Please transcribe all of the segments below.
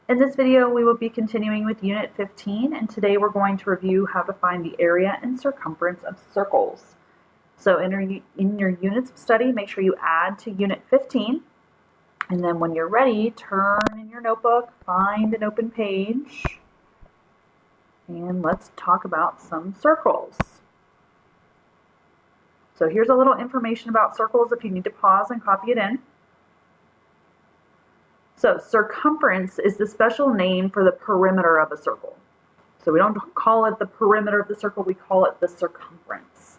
In this video, we will be continuing with Unit 15, and today we're going to review how to find the area and circumference of circles. So in your units of study, make sure you add to Unit 15, and then when you're ready, turn in your notebook, find an open page, and let's talk about some circles. So here's a little information about circles if you need to pause and copy it in. So circumference is the special name for the perimeter of a circle. So we don't call it the perimeter of the circle, we call it the circumference.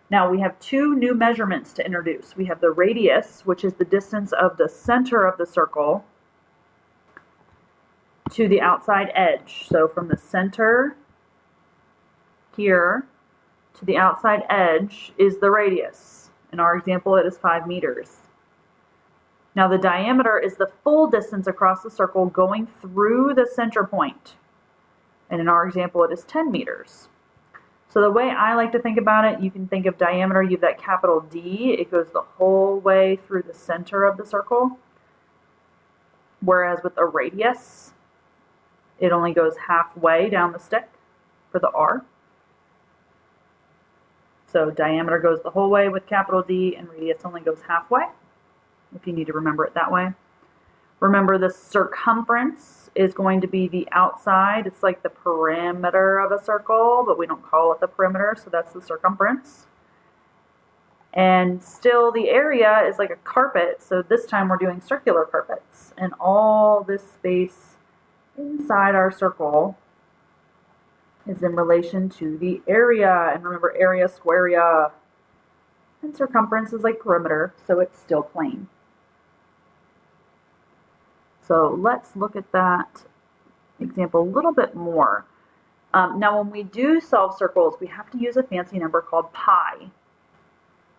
Now we have two new measurements to introduce. We have the radius, which is the distance of the center of the circle to the outside edge. So from the center here to the outside edge is the radius. In our example, it is 5 meters. Now the diameter is the full distance across the circle going through the center point. And in our example, it is 10 meters. So the way I like to think about it, you can think of diameter, you have that capital D, it goes the whole way through the center of the circle. Whereas with a radius, it only goes halfway down the stick for the R. So diameter goes the whole way with capital D and radius only goes halfway, if you need to remember it that way. Remember, the circumference is going to be the outside. It's like the perimeter of a circle, but we don't call it the perimeter, so that's the circumference. And still, the area is like a carpet, so this time we're doing circular carpets. And all this space inside our circle is in relation to the area. And remember, area, squarea. And circumference is like perimeter, so it's still plane. So let's look at that example a little bit more. Now when we do solve circles, we have to use a fancy number called pi.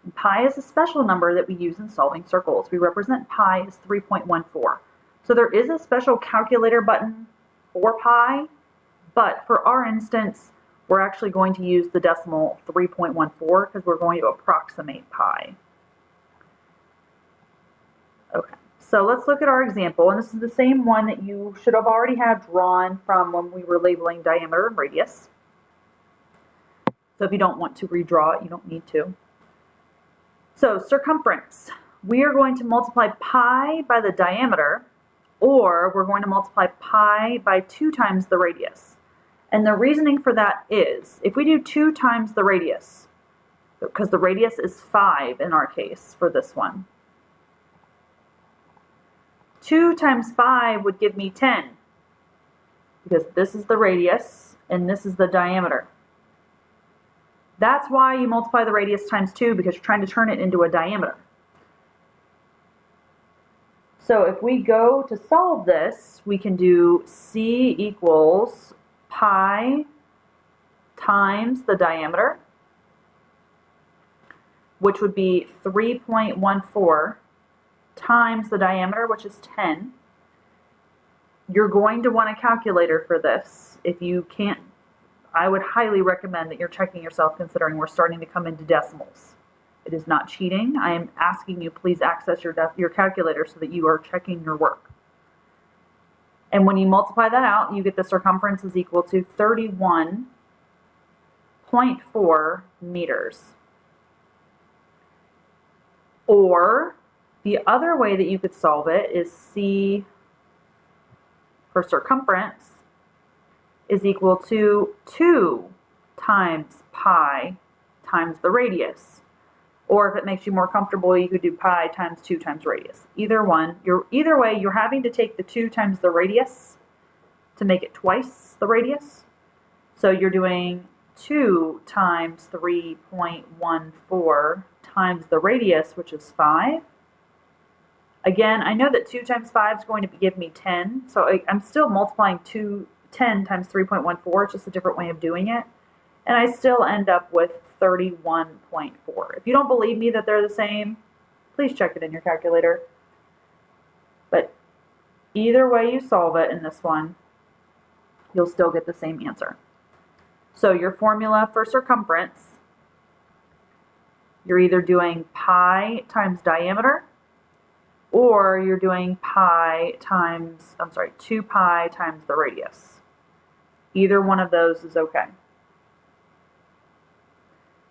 And pi is a special number that we use in solving circles. We represent pi as 3.14. So there is a special calculator button for pi, but for our instance, we're actually going to use the decimal 3.14 because we're going to approximate pi. Okay. So let's look at our example, and this is the same one that you should have already had drawn from when we were labeling diameter and radius. So if you don't want to redraw it, you don't need to. So circumference, we are going to multiply pi by the diameter, or we're going to multiply pi by 2 times the radius. And the reasoning for that is, if we do 2 times the radius, because the radius is 5 in our case for this one, 2 times 5 would give me 10, because this is the radius and this is the diameter. That's why you multiply the radius times 2, because you're trying to turn it into a diameter. So if we go to solve this, we can do C equals pi times the diameter, which would be 3.14 times the diameter, which is 10. You're going to want a calculator for this. If you can't, I would highly recommend that you're checking yourself, considering we're starting to come into decimals. It is not cheating. I am asking you, please access your calculator so that you are checking your work. And when you multiply that out, you get the circumference is equal to 31.4 meters. Or the other way that you could solve it is C for circumference is equal to 2 times pi times the radius. Or if it makes you more comfortable, you could do pi times 2 times radius. Either one. Either way, you're having to take the 2 times the radius to make it twice the radius. So you're doing 2 times 3.14 times the radius, which is 5. Again, I know that 2 times 5 is going to give me 10, so I'm still multiplying 10 times 3.14, it's just a different way of doing it, and I still end up with 31.4. If you don't believe me that they're the same, please check it in your calculator. But either way you solve it in this one, you'll still get the same answer. So your formula for circumference, you're either doing pi times diameter, or you're doing 2 pi times the radius. Either one of those is okay.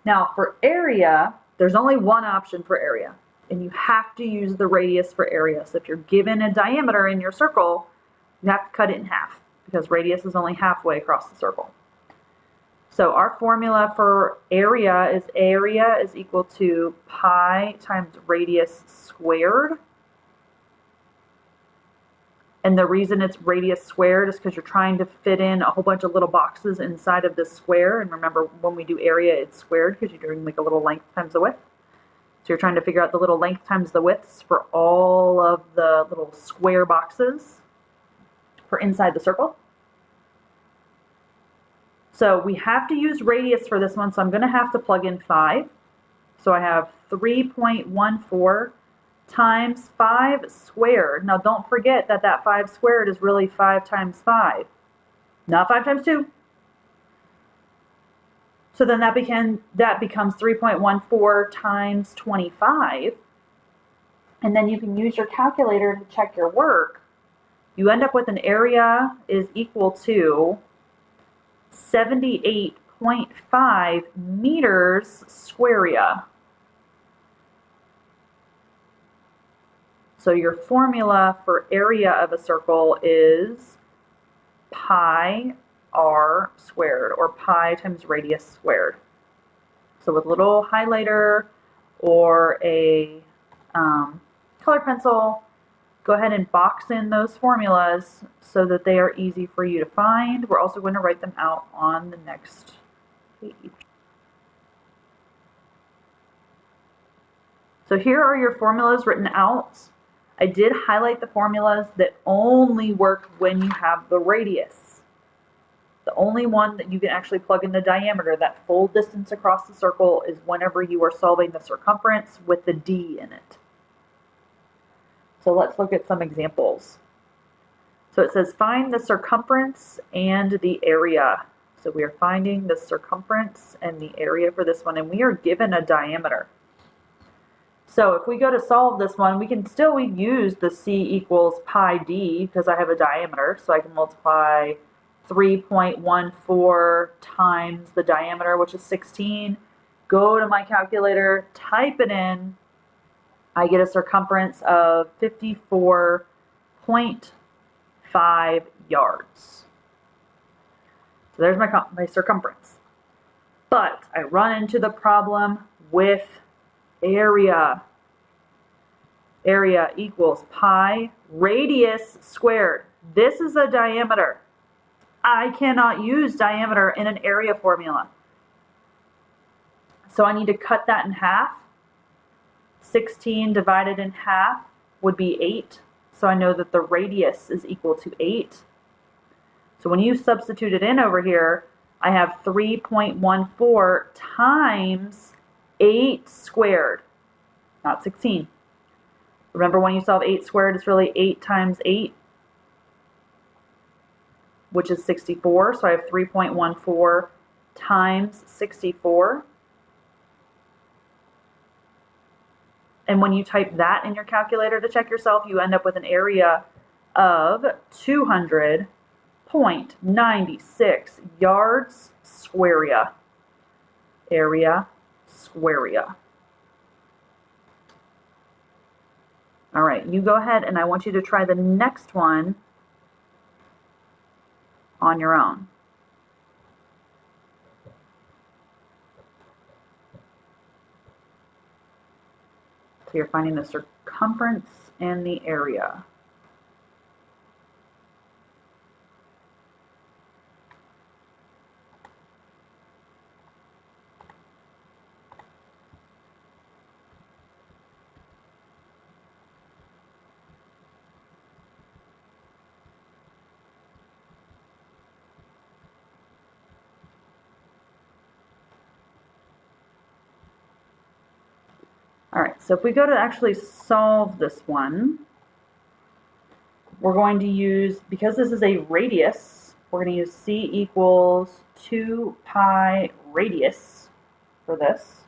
Now for area, there's only one option for area, and you have to use the radius for area. So if you're given a diameter in your circle, you have to cut it in half because radius is only halfway across the circle. So our formula for area is equal to pi times radius squared. And the reason it's radius squared is because you're trying to fit in a whole bunch of little boxes inside of this square. And remember, when we do area, it's squared because you're doing like a little length times the width. So you're trying to figure out the little length times the widths for all of the little square boxes for inside the circle. So we have to use radius for this one, so I'm going to have to plug in 5. So I have 3.14 times 5 squared. Now don't forget that that 5 squared is really 5 times 5, not 5 times 2. So then that becomes 3.14 times 25. And then you can use your calculator to check your work. You end up with an area is equal to 78.5 meters squarea. So your formula for area of a circle is pi r squared, or pi times radius squared. So with a little highlighter or a color pencil, go ahead and box in those formulas so that they are easy for you to find. We're also going to write them out on the next page. So here are your formulas written out. I did highlight the formulas that only work when you have the radius. The only one that you can actually plug in the diameter, that full distance across the circle, is whenever you are solving the circumference with the d in it. So let's look at some examples. So it says find the circumference and the area. So we are finding the circumference and the area for this one, and we are given a diameter. So if we go to solve this one, we can still use the c equals pi d because I have a diameter, so I can multiply 3.14 times the diameter, which is 16. Go to my calculator, type it in. I get a circumference of 54.5 yards. So there's my circumference. But I run into the problem with area. Area equals pi radius squared. This is a diameter. I cannot use diameter in an area formula. So I need to cut that in half. 16 divided in half would be 8. So I know that the radius is equal to 8. So when you substitute it in over here, I have 3.14 times 8 squared, not 16. Remember, when you solve 8 squared, it's really 8 times 8, which is 64. So I have 3.14 times 64. And when you type that in your calculator to check yourself, you end up with an area of 200.96 yards squarea. Area squarea. All right, you go ahead and I want you to try the next one on your own. So you're finding the circumference and the area. All right, so if we go to actually solve this one, we're going to use, because this is a radius, we're going to use c equals 2 pi radius for this.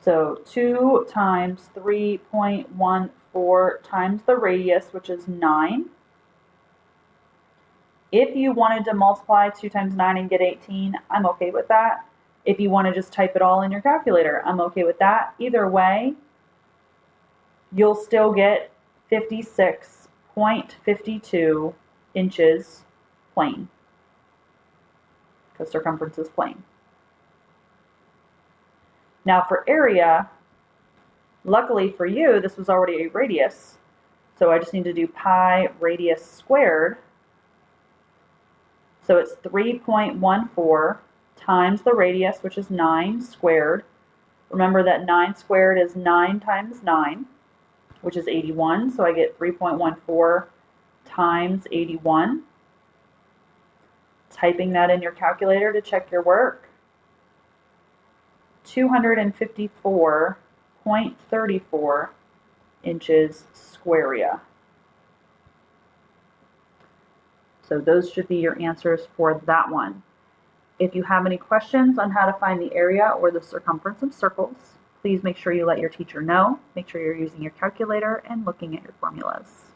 So 2 times 3.14 times the radius, which is 9. If you wanted to multiply 2 times 9 and get 18, I'm okay with that. If you want to just type it all in your calculator, I'm okay with that. Either way, you'll still get 56.52 inches plane, because circumference is plane. Now for area, luckily for you, this was already a radius, so I just need to do pi radius squared. So it's 3.14 times the radius, which is 9 squared. Remember that 9 squared is 9 times 9, which is 81, so I get 3.14 times 81. Typing that in your calculator to check your work. 254.34 inches squarea. So those should be your answers for that one. If you have any questions on how to find the area or the circumference of circles, please make sure you let your teacher know. Make sure you're using your calculator and looking at your formulas.